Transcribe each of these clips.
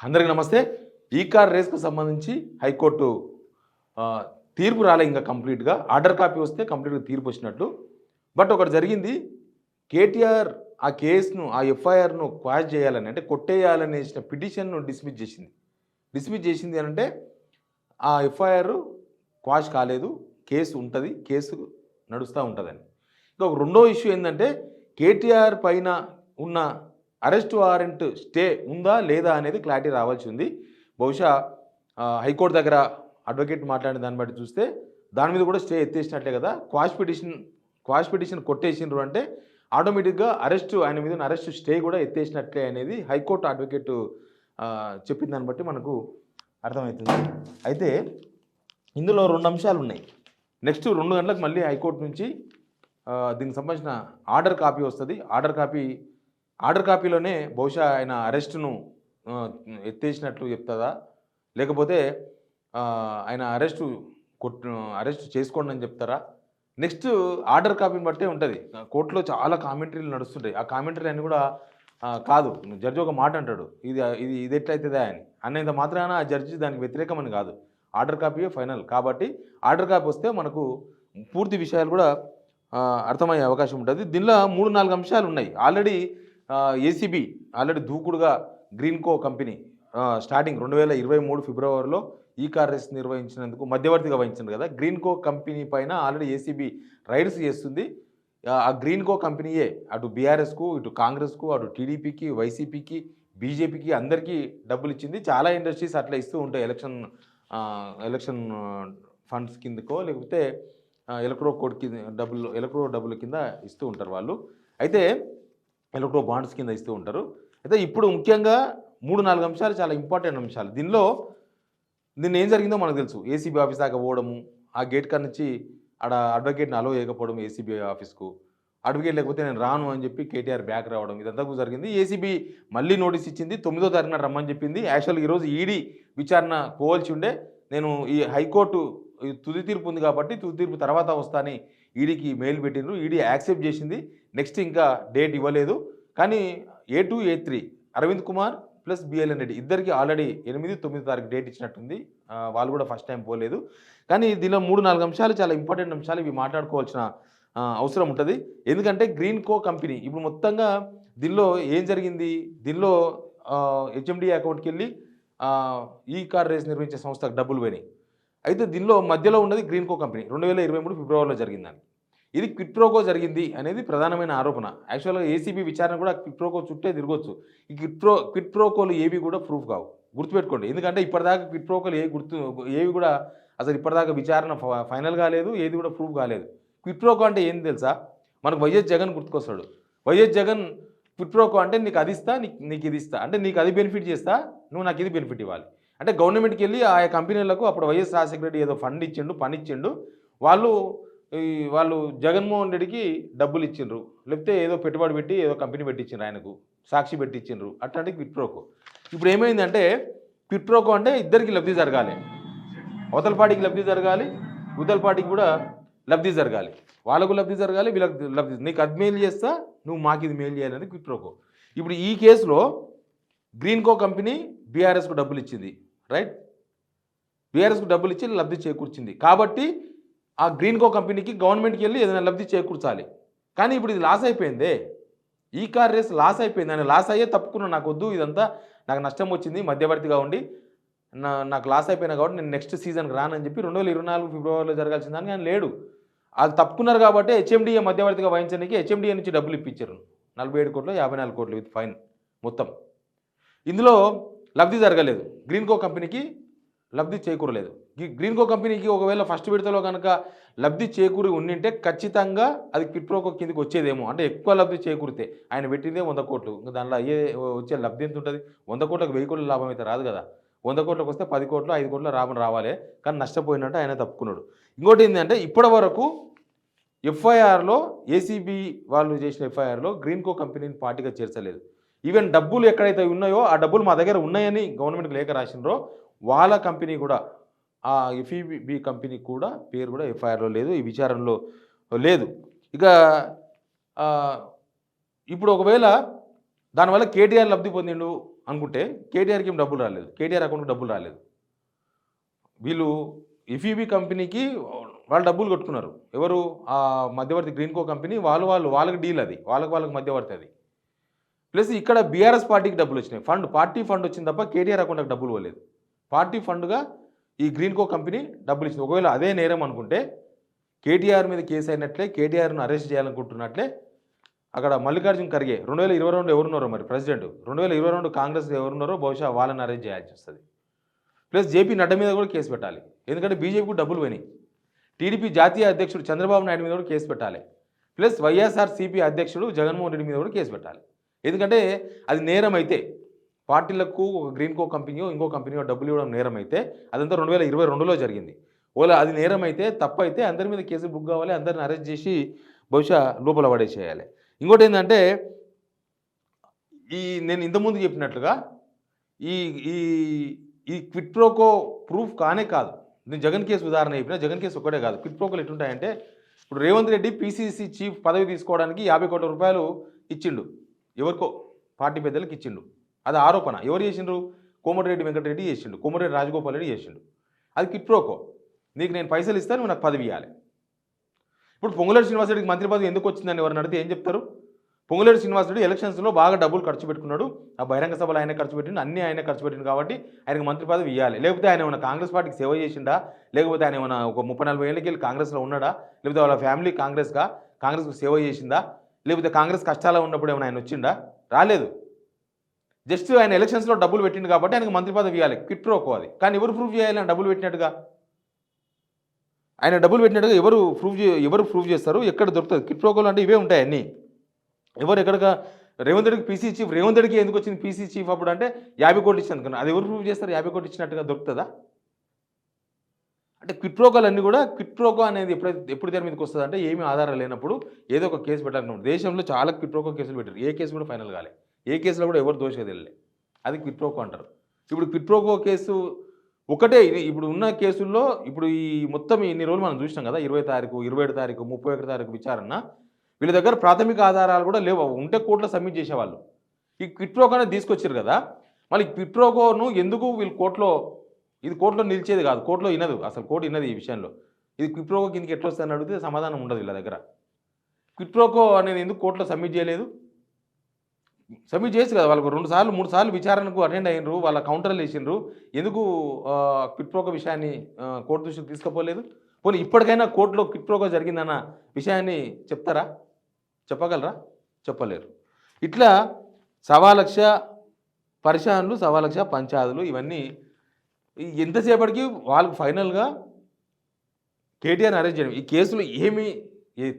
అందరికీ నమస్తే. ఈ కార్ రేస్‌కు సంబంధించి హైకోర్టు తీర్పు రాలే ఇంకా కంప్లీట్‌గా. ఆర్డర్ కాపీ వస్తే కంప్లీట్‌గా తీర్పు వచ్చినట్లు. బట్ ఒకటి జరిగింది. కేటీఆర్ ఆ కేస్‌ను, ఆ ఎఫ్ఐఆర్‌ను క్వాష్ చేయాలని అంటే కొట్టేయాలని వేసిన పిటిషన్‌ను డిస్మిస్ చేసింది. డిస్మిస్ చేసింది అనంటే ఆ ఎఫ్ఐఆర్ క్వాష్ కాలేదు. కేసు ఉంటది. కేసు నడుస్తా ఉంటదని. ఇంకొక రెండో ఇష్యూ ఏందంటే కేటీఆర్ పైన ఉన్న అరెస్ట్ వారెంట్ స్టే ఉందా లేదా అనేది క్లారిటీ రావాల్సి ఉంది. బహుశా హైకోర్టు దగ్గర అడ్వకేట్ మాట్లాడిన దాన్ని బట్టి చూస్తే దాని మీద కూడా స్టే ఎత్తేసినట్లే కదా. క్వాష్ పిటిషన్ కొట్టేసిండ్రు అంటే ఆటోమేటిక్గా ఆయన మీద అరెస్ట్ స్టే కూడా ఎత్తేసినట్లే అనేది హైకోర్టు అడ్వకేట్ చెప్పిన దాన్ని బట్టి మనకు అర్థమవుతుంది. అయితే ఇందులో 2 అంశాలు ఉన్నాయి. నెక్స్ట్ 2 గంటలకు మళ్ళీ హైకోర్టు నుంచి దీనికి సంబంధించిన ఆర్డర్ కాపీ వస్తుంది. ఆర్డర్ కాపీలోనే బహుశా ఆయన అరెస్టును ఎత్తేసినట్లు చెప్తుందా, లేకపోతే ఆయన అరెస్ట్ చేసుకోండి అని చెప్తారా? నెక్స్ట్ ఆర్డర్ కాపీని బట్టే ఉంటుంది. కోర్టులో చాలా కామెంటరీలు నడుస్తుంటాయి. ఆ కామెంటరీ అని కూడా కాదు, జడ్జి ఒక మాట అంటాడు, ఇది ఎట్లయితుందా అని అన్నంత మాత్రాన ఆ జడ్జి దానికి వ్యతిరేకమని కాదు. ఆర్డర్ కాపీయే ఫైనల్. కాబట్టి ఆర్డర్ కాపీ వస్తే మనకు పూర్తి విషయాలు కూడా అర్థమయ్యే అవకాశం ఉంటుంది. దీనిలో 3-4 అంశాలు ఉన్నాయి. ఏసీబీ దూకుడుగా గ్రీన్కో కంపెనీ స్టార్టింగ్ 2023 ఫిబ్రవరిలో ఈ కార్ రేస్ నిర్వహించినందుకు మధ్యవర్తిగా వహించింది కదా. గ్రీన్కో కంపెనీ పైన ఆల్రెడీ ఏసీబీ రైడ్స్ చేస్తుంది. ఆ గ్రీన్కో కంపెనీయే అటు బీఆర్ఎస్కు, ఇటు కాంగ్రెస్కు, అటు టీడీపీకి, వైసీపీకి, బీజేపీకి అందరికీ డబ్బులు ఇచ్చింది. చాలా ఇండస్ట్రీస్ అట్లా ఇస్తూ ఉంటాయి. ఎలక్షన్ ఫండ్స్ కిందకో లేకపోతే ఎలక్ట్రో డబ్బుల కింద ఇస్తూ ఉంటారు వాళ్ళు. అయితే ఎలక్ట్రో బాండ్స్ కింద ఇస్తూ ఉంటారు. అయితే ఇప్పుడు ముఖ్యంగా 3-4 అంశాలు చాలా ఇంపార్టెంట్ అంశాలు. దీన్ని ఏం జరిగిందో మనకు తెలుసు. ఏసీబీ ఆఫీస్ దాకా పోవడము, ఆ గేట్ కాడ నుంచి ఆడ అడ్వకేట్ని అలో చేయకపోవడం ఏసీబీ ఆఫీస్కు, అడ్వకేట్ లేకపోతే నేను రాను అని చెప్పి కేటీఆర్ బ్యాక్ రావడం, ఇదంతా జరిగింది. ఏసీబీ మళ్ళీ నోటీస్ ఇచ్చింది. 9వ తారీఖున రమ్మని చెప్పింది. యాక్చువల్గా ఈరోజు ఈడీ విచారణ పోవాల్సి ఉండే. నేను ఈ హైకోర్టు తుది తీర్పు ఉంది కాబట్టి తుది తీర్పు తర్వాత వస్తాని ఈడీకి మెయిల్ పెట్టిండ్రు. ఈడీ యాక్సెప్ట్ చేసింది. నెక్స్ట్ ఇంకా డేట్ ఇవ్వలేదు. కానీ A2, A3 Arvind Kumar plus BLN Reddy ఇద్దరికి ఆల్రెడీ 8-9 తారీఖు డేట్ ఇచ్చినట్టుంది. వాళ్ళు కూడా ఫస్ట్ టైం పోలేదు. కానీ దీనిలో 3-4 అంశాలు చాలా ఇంపార్టెంట్ అంశాలు. ఇవి మాట్లాడుకోవాల్సిన అవసరం ఉంటుంది. ఎందుకంటే గ్రీన్కో కంపెనీ ఇప్పుడు మొత్తంగా దీనిలో ఏం జరిగింది, దీనిలో హెచ్ఎండి అకౌంట్కి వెళ్ళి ఈ కార్ రేస్ నిర్వహించే సంస్థకు డబ్బులు పోయినాయి. అయితే దీనిలో మధ్యలో ఉన్నది గ్రీన్కో కంపెనీ 2023 ఫిబ్రవరిలో జరిగిందని. ఇది క్విట్ ప్రోకో జరిగింది అనేది ప్రధానమైన ఆరోపణ. యాక్చువల్గా ఏసీబీ విచారణ కూడా క్విట్ ప్రోకో చుట్టే తిరగొచ్చు. ఈ క్విట్ ప్రోకోలు ఏవి కూడా ప్రూఫ్ కావు, గుర్తుపెట్టుకోండి. ఎందుకంటే ఇప్పటిదాకా క్విట్ ప్రోకోలు ఏవి కూడా అసలు ఇప్పటిదాకా విచారణ ఫైనల్ కాలేదు, ఏది కూడా ప్రూఫ్ కాలేదు. క్విట్ ప్రోకో అంటే ఏంది తెలుసా? మనకు వైఎస్ జగన్ గుర్తుకొస్తాడు. వైఎస్ జగన్ క్విట్ ప్రోకో అంటే నీకు అది ఇస్తా, నీకు ఇది ఇస్తా, అంటే నీకు అది బెనిఫిట్ చేస్తా, నువ్వు నాకు ఇది బెనిఫిట్ ఇవ్వాలి. అంటే గవర్నమెంట్కి వెళ్ళి ఆయా కంపెనీలకు అప్పుడు వైఎస్ రాజశేఖర రెడ్డి ఏదో ఫండ్ ఇచ్చిండు, పని ఇచ్చిండు. వాళ్ళు జగన్మోహన్ రెడ్డికి డబ్బులు ఇచ్చిండ్రు, లేకపోతే ఏదో పెట్టుబడి పెట్టి ఏదో కంపెనీ పెట్టించిండ్రు, ఆయనకు సాక్షి పెట్టించిండ్రు. అట్లాంటి క్విట్ ప్రోకో. ఇప్పుడు ఏమైందంటే క్విట్ ప్రోకో అంటే ఇద్దరికి లబ్ధి జరగాలి. అవతల పార్టీకి లబ్ధి జరగాలి, ఇవతల పార్టీకి కూడా లబ్ధి జరగాలి. వాళ్ళకు లబ్ధి జరగాలి, వీళ్ళకి లబ్ధి. నీకు అది మెయిల్ చేస్తా, నువ్వు మాకు ఇది మెయిల్ చేయాలని క్విట్ ప్రోకో. ఇప్పుడు ఈ కేసులో గ్రీన్కో కంపెనీ బీఆర్ఎస్కు డబ్బులు ఇచ్చింది, రైట్? బీఆర్ఎస్కు డబ్బులు ఇచ్చి లబ్ధి చేకూర్చింది. కాబట్టి ఆ గ్రీన్కో కంపెనీకి గవర్నమెంట్కి వెళ్ళి ఏదైనా లబ్ధి చేకూర్చాలి. కానీ ఇప్పుడు ఇది లాస్ అయిపోయిందే. ఈ కార్ రేస్ లాస్ అయిపోయింది. ఆయన లాస్ అయ్యే తప్పుకున్నా, నాకు వద్దు ఇదంతా, నాకు నష్టం వచ్చింది, మధ్యవర్తిగా ఉండి నాకు లాస్ అయిపోయినా కాబట్టి నేను నెక్స్ట్ సీజన్కి రానని చెప్పి 2024 ఫిబ్రవరిలో జరగాల్సిందని ఆయన లేడు. అది తప్పుకున్నారు కాబట్టి హెచ్ఎండిఏ మధ్యవర్తిగా వహించడానికి హెచ్ఎండిఏ నుంచి డబ్బులు ఇప్పించారు. 47 కోట్లు, 54 కోట్లు విత్ ఫైన్ మొత్తం. ఇందులో లబ్ధి జరగలేదు, గ్రీన్కో కంపెనీకి లబ్ధి చేకూరలేదు. గ్రీన్కో కంపెనీకి ఒకవేళ ఫస్ట్ విడతలో కనుక లబ్ధి చేకూరి ఉండింటే ఖచ్చితంగా అది క్విట్ ప్రోకో కిందకి వచ్చేదేమో. అంటే ఎక్కువ లబ్ధి చేకూరితే, ఆయన పెట్టిందే 100 కోట్లు, ఇంకా దానిలో వచ్చే లబ్ధి ఎంత ఉంటుంది? 100 కోట్లకు 1000 కోట్ల లాభం అయితే రాదు కదా. 100 కోట్లకు వస్తే 10 కోట్లు, 5 కోట్ల లాభం రావాలి. కానీ నష్టపోయినట్టు ఆయన తప్పుకున్నాడు. ఇంకోటి ఏంటంటే ఇప్పటి వరకు ఎఫ్ఐఆర్లో ఏసీబీ వాళ్ళు చేసిన ఎఫ్ఐఆర్లో గ్రీన్కో కంపెనీని పార్టీగా చేర్చలేదు. ఈవెన్ డబ్బులు ఎక్కడైతే ఉన్నాయో ఆ డబ్బులు మా దగ్గర ఉన్నాయని గవర్నమెంట్కి లేఖ రాసినరో వాళ్ళ కంపెనీ కూడా, ఆ ఎఫ్ఈబి కంపెనీ కూడా పేరు కూడా ఎఫ్ఐఆర్లో లేదు, ఈ విచారణలో లేదు. ఇక ఇప్పుడు ఒకవేళ దానివల్ల కేటీఆర్ లబ్ధి పొందిండు అనుకుంటే కేటీఆర్కి ఏం డబ్బులు రాలేదు, కేటీఆర్ అకౌంట్కి డబ్బులు రాలేదు. వీళ్ళు ఇఫీబీ కంపెనీకి వాళ్ళు డబ్బులు కొట్టుకున్నారు. ఎవరు? ఆ మధ్యవర్తి గ్రీన్కో కంపెనీ, వాళ్ళకి డీల్ అది, వాళ్ళకి మధ్యవర్తి అది. ప్లస్ ఇక్కడ బీఆర్ఎస్ పార్టీకి డబ్బులు వచ్చినాయి. పార్టీ ఫండ్ వచ్చింది తప్ప కేటీఆర్ అకౌంట్కి డబ్బులు పోలేదు. పార్టీ ఫండ్గా ఈ గ్రీన్కో కంపెనీ డబ్బులు ఇచ్చింది. ఒకవేళ అదే నేరం అనుకుంటే కేటీఆర్ మీద కేసు అయినట్లే, కేటీఆర్ను అరెస్ట్ చేయాలనుకుంటున్నట్లే అక్కడ మల్లికార్జున ఖర్గే 2022 ఎవరున్నారో మరి ప్రెసిడెంట్, 2022 కాంగ్రెస్ ఎవరున్నారో బహుశా వాళ్ళని అరెస్ట్ చేయాల్సి వస్తుంది. ప్లస్ జేపీ నడ్డా మీద కూడా కేసు పెట్టాలి, ఎందుకంటే బీజేపీకి డబ్బులు పోయినాయి. టీడీపీ జాతీయ అధ్యక్షుడు చంద్రబాబు నాయుడు మీద కూడా కేసు పెట్టాలి. ప్లస్ వైఎస్ఆర్సీపీ అధ్యక్షుడు జగన్మోహన్ రెడ్డి మీద కూడా కేసు పెట్టాలి. ఎందుకంటే అది నేరం అయితే, పార్టీలకు ఒక గ్రీన్కో కంపెనీయో ఇంకో కంపెనీయో డబ్బులు ఇవ్వడం నేరం అయితే, అదంతా 2022లో జరిగింది. ఓలా అది నేరం అయితే, తప్పు అయితే అందరి మీద కేసు బుక్ కావాలి, అందరిని అరెస్ట్ చేసి బహుశా లోపల పడేసేయాలి. ఇంకోటి ఏంటంటే నేను ఇంతకుముందు చెప్పినట్లుగా ఈ ఈ ఈ క్విట్ ప్రోకో ప్రూఫ్ కానే కాదు. నేను జగన్ కేసు ఉదాహరణ చెప్పిన, జగన్ కేసు ఒక్కటే కాదు. క్విట్ ప్రోకోలు ఎట్లుంటాయంటే, ఇప్పుడు రేవంత్ రెడ్డి పీసీసీ చీఫ్ పదవి తీసుకోవడానికి 50 కోట్ల రూపాయలు ఇచ్చిండు, ఎవరికో పార్టీ పెద్దలకు ఇచ్చిండు. అది ఆరోపణ. ఎవరు చేసిండ్రు? కోమటిరెడ్డి వెంకటరెడ్డి చేసిండు, కోమటిరెడ్డి రాజగోపాల్ రెడ్డి చేసిండు. అది క్విట్ ప్రోకో. నీకు నేను పైసలు ఇస్తాను, నువ్వు నాకు పదవి ఇవ్వాలి. ఇప్పుడు పొంగులేటి శ్రీనివాసరెడ్డికి మంత్రి పదవి ఎందుకు వచ్చిందని ఎవరిని అడిగితే ఏం చెప్తారు? పొంగులేటి శ్రీనివాసరెడ్డి ఎలక్షన్స్లో బాగా డబ్బులు ఖర్చు పెట్టుకున్నాడు, ఆ బహిరంగ సభలు ఆయన ఖర్చు పెట్టిండు, అన్నీ ఆయన ఖర్చు పెట్టిండు, కాబట్టి ఆయనకు మంత్రి పదవి ఇవ్వాలి. లేకపోతే ఆయన ఏమైనా కాంగ్రెస్ పార్టీకి సేవ చేసిండా, లేకపోతే ఆయన ఏమైనా ఒక 30-40 ఏళ్ళకి వెళ్ళి కాంగ్రెస్లో ఉన్నాడా, లేకపోతే వాళ్ళ ఫ్యామిలీ కాంగ్రెస్కు సేవ చేసిందా, లేకపోతే కాంగ్రెస్ కష్టాల్లో ఉన్నప్పుడు ఏమైనా ఆయన వచ్చిండా? రాలేదు. జస్ట్ ఆయన ఎలక్షన్స్లో డబ్బులు పెట్టిండు కాబట్టి ఆయనకు మంత్రి పదవి ఇవ్వాలి. క్విట్ ప్రోకో అది. కానీ ఎవరు ప్రూవ్ చేయాలి ఆయన డబ్బులు పెట్టినట్టుగా? ఆయన డబ్బులు పెట్టినట్టుగా ఎవరు ప్రూవ్ చేస్తారు? ఎక్కడ దొరుకుతుంది? క్విట్ ప్రోకోలు అంటే ఇవే ఉంటాయి అన్నీ. ఎవరు ఎక్కడిగా రేవంత్ రెడ్డికి పీసీ చీఫ్, రేవంత్ రెడ్డికి ఎందుకు వచ్చింది పీసీ చీఫ్ అప్పుడు అంటే 50 కోట్లు ఇచ్చింది అనుకున్నా. అది ఎవరు ప్రూవ్ చేస్తారు? 50 కోట్లు ఇచ్చినట్టుగా దొరుకుతుందా? అంటే క్విట్ ప్రోకోలు అన్నీ కూడా, క్విట్ ప్రోకో అనేది ఎప్పుడు దాని మీదకి వస్తుంది అంటే, ఏమీ ఆధారం లేనప్పుడు ఏదో ఒక కేసు పెట్టాలనుకుంటారు. దేశంలో చాలా క్విట్ ప్రోకో కేసులు పెట్టారు, ఏ కేసు కూడా ఫైనల్ కాలే, ఏ కేసులో కూడా ఎవరు దోషగా తెలియలే. అది క్విట్ ప్రోకో అంటారు. ఇప్పుడు క్విట్ ప్రోకో కేసు ఒకటే. ఇప్పుడు ఉన్న కేసుల్లో ఇప్పుడు ఈ మొత్తం ఇన్ని రోజులు మనం చూసినాం కదా, 20 తారీఖు, 27 తారీఖు, 31 తారీఖు విచారణ, వీళ్ళ దగ్గర ప్రాథమిక ఆధారాలు కూడా లేవు. ఉంటే కోర్టులో సబ్మిట్ చేసేవాళ్ళు. ఈ క్విట్ ప్రోకో అనేది తీసుకొచ్చారు కదా, మళ్ళీ క్విట్ ప్రోకోను ఎందుకు వీళ్ళు కోర్టులో నిలిచేది కాదు, కోర్టులో వినదు, అసలు కోర్టు వినదు ఈ విషయంలో. ఇది క్విట్ ప్రోకో కిందకి ఎట్లా వస్తుందని అడిగితే సమాధానం ఉండదు వీళ్ళ దగ్గర. క్విట్ ప్రోకో అనేది ఎందుకు కోర్టులో సబ్మిట్ చేయలేదు? సబ్మిట్ చేసి కదా, వాళ్ళకు 2 సార్లు 3 సార్లు విచారణకు అటెండ్ అయినరు, వాళ్ళ కౌంటర్లు వేసిండ్రు, ఎందుకు క్విట్ ప్రోకో విషయాన్ని కోర్టు దృష్టికి తీసుకుపోలేదు? పోనీ ఇప్పటికైనా కోర్టులో క్విట్ ప్రోకో జరిగిందన్న విషయాన్ని చెప్తారా? చెప్పగలరా? చెప్పలేరు. ఇట్లా 1,00,000 పరిశాన్లు, 1,00,000 పంచాదులు, ఇవన్నీ ఎంతసేపటికి వాళ్ళకు ఫైనల్గా కేటీఆర్ని అరెస్ట్ చేయడం. ఈ కేసులో ఏమి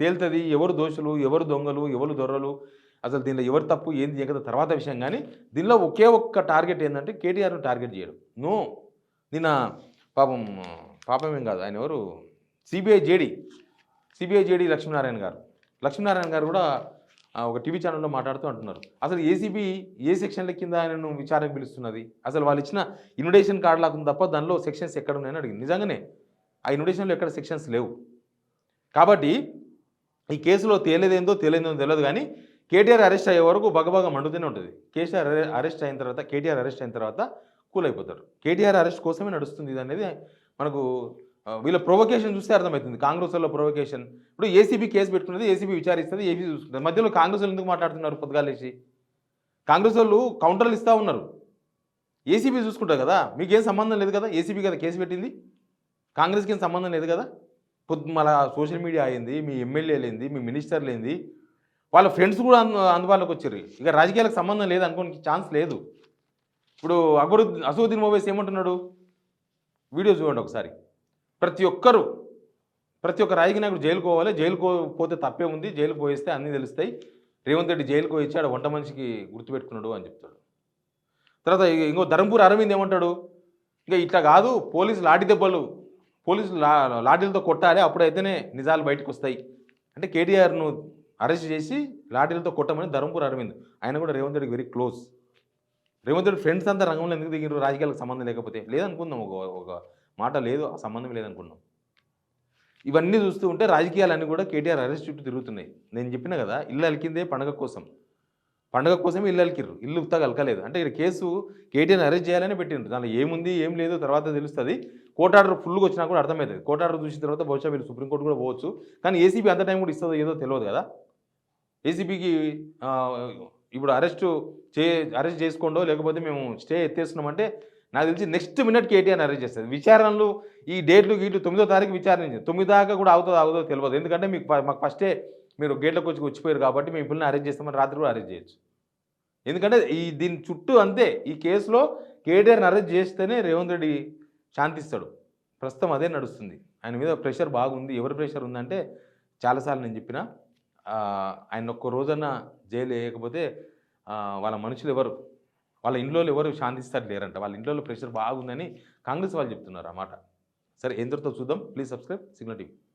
తేలుతుంది? ఎవరు దోషులు, ఎవరు దొంగలు, ఎవరు దొర్రలు, అసలు దీనిలో ఎవరు తప్పు ఏంది కదా తర్వాత విషయం. కానీ దీనిలో ఒకే ఒక్క టార్గెట్ ఏంటంటే కేటీఆర్ను టార్గెట్ చేయడం. నిన్న పాపమేం కాదు, ఆయన ఎవరు, సిబిఐ జేడీ లక్ష్మీనారాయణ గారు కూడా ఒక టీవీ ఛానల్లో మాట్లాడుతూ అంటున్నారు, అసలు ఏసీబీ ఏ సెక్షన్ల కింద ఆయనను విచారణకు పిలుస్తున్నది, అసలు వాళ్ళు ఇచ్చిన ఇన్విటేషన్ కార్డు లాగా ఉంది తప్ప దానిలో సెక్షన్స్ ఎక్కడ ఉన్నాయని అడిగింది. నిజంగానే ఆ ఇన్విటేషన్లో ఎక్కడ సెక్షన్స్ లేవు. కాబట్టి ఈ కేసులో తేలేదేందో తెలియదు. కానీ కేటీఆర్ అరెస్ట్ అయ్యే వరకు బగబగ మండుతూనే ఉంటుంది. కేటీఆర్ అరెస్ట్ అయిన తర్వాత కూల్ అయిపోతారు. కేటీఆర్ అరెస్ట్ కోసమే నడుస్తుంది ఇది అనేది మనకు వీళ్ళ ప్రొవొకేషన్ చూస్తే అర్థమవుతుంది. కాంగ్రెస్ వాళ్ళ ప్రొవొకేషన్. ఇప్పుడు ఏసీబీ కేసు పెట్టుకున్నది, ఏసీబీ విచారిస్తుంది, ఏసీబీ చూసుకుంటుంది. మధ్యలో కాంగ్రెస్ వాళ్ళు ఎందుకు మాట్లాడుతున్నారు? పొద్దుగాలేసి కాంగ్రెస్ వాళ్ళు కౌంటర్లు ఇస్తూ ఉన్నారు. ఏసీబీ చూసుకుంటారు కదా, మీకేం సంబంధం లేదు కదా, ఏసీబీ కదా కేసు పెట్టింది, కాంగ్రెస్కి ఏం సంబంధం లేదు కదా. మళ్ళీ సోషల్ మీడియా అయింది, మీ ఎమ్మెల్యేలు ఏంది, మీ మినిస్టర్లు ఏంది, వాళ్ళ ఫ్రెండ్స్ కూడా అందుబాటులోకి వచ్చారు. ఇక రాజకీయాలకు సంబంధం లేదు అనుకోనికి ఛాన్స్ లేదు. ఇప్పుడు అసదుద్దీన్ ఓవైసీ ఏమంటున్నాడు? వీడియో చూడండి ఒకసారి. ప్రతి ఒక్క రాజకీయ నాయకుడు జైలుకు పోవాలి, జైలుకు పోతే తప్పే ఉంది, జైలుకు పోయిస్తే అన్నీ తెలుస్తాయి, రేవంత్ రెడ్డి జైలుకు పోయిచ్చాడు, వంట మనిషికి గుర్తుపెట్టుకున్నాడు అని చెప్తాడు. తర్వాత ఇంకో ధర్మపురి అరవింద్ ఏమంటాడు, ఇంకా ఇట్లా కాదు, పోలీసు లాఠీలతో కొట్టాలి, అప్పుడైతేనే నిజాలు బయటకు వస్తాయి అంటే కేటీఆర్ను అరెస్ట్ చేసి లాఠీలతో కొట్టమని ధర్మపురి అరవింద్. ఆయన కూడా రేవంత్ రెడ్డికి very close. Revanth Reddy friends అంతా రంగంలో ఎందుకు దిగినారు? రాజకీయాలకు సంబంధం లేకపోతే లేదనుకుందాం, ఒక మాట లేదు, ఆ సంబంధం లేదనుకున్నాం. ఇవన్నీ చూస్తూ ఉంటే రాజకీయాలన్నీ కూడా కేటీఆర్ అరెస్ట్ చుట్టూ తిరుగుతున్నాయి. నేను చెప్పిన కదా, ఇల్లు అలికిందే పండగ కోసం. పండగ కోసమే ఇల్లు అలికిర్రు. ఇల్లు ఉత్తగా అలకలేదు. అంటే ఇక్కడ కేసు కేటీఆర్‌ని అరెస్ట్ చేయాలని పెట్టిండ్రు. దాంట్లో ఏముంది, ఏం లేదు తర్వాత తెలుస్తది. కోర్ట్ ఆర్డర్ ఫుల్‌గా వచ్చినా కూడా అర్థమైతది. కోర్ట్ ఆర్డర్ చూసిన తర్వాత బహుశా వీళ్ళు సుప్రీం కోర్ట్ కూడా పోవచ్చు. కానీ ఏసీబీ అంత టైం కూడా ఇస్తదో ఏదో తెలవదు కదా! ఏసీబీకి ఆహ్, ఇప్పుడు అరెస్ట్ చేసుకోండో లేకపోతే మేము స్టే ఎత్తేస్తున్నామంటే నాకు తెలిసి నెక్స్ట్ మినిట్ కేటీఆర్‌ని అరెస్ట్ చేస్తది. విచారణలు ఈ డేట్లు గీట్లు 9వ తారీఖు విచారించింది. 9 దాకా కూడా ఆగుతదో ఆగదో తెలవదు. ఎందుకంటే మాకు ఫస్టే మీరు గేట్‌లోకి వచ్చిపోయారు కాబట్టి మేము ఈ పిల్లని అరెస్ట్ చేస్తామని రాత్రి కూడా అరెస్ట్ చేయొచ్చు. ఎందుకంటే దీని చుట్టూ అంతే. ఈ కేసులో కేటీఆర్‌ని అరెస్ట్ చేస్తేనే రేవంత్ రెడ్డి శాంతిస్తాడు. ప్రస్తుతం అదే నడుస్తుంది. ఆయన మీద ప్రెషర్ బాగుంది. ఎవరి ప్రెషర్ ఉందంటే చాలా సార్లు నేను చెప్పినా ఆయన ఒక్క రోజన్నా జైలు ఎయకపోతే వాళ్ళ మనుషులెవరు, వాళ్ళ ఇంట్లోళ్ళు ఎవరు శాంతిస్తారు లేరంట. వాళ్ళ ఇంట్లోల్లో ప్రెషర్ బాగుందని కాంగ్రెస్ వాళ్ళు చెప్తున్నారు ఆ మాట. సరే ఎందరితో చూద్దాం. Please subscribe signal TV.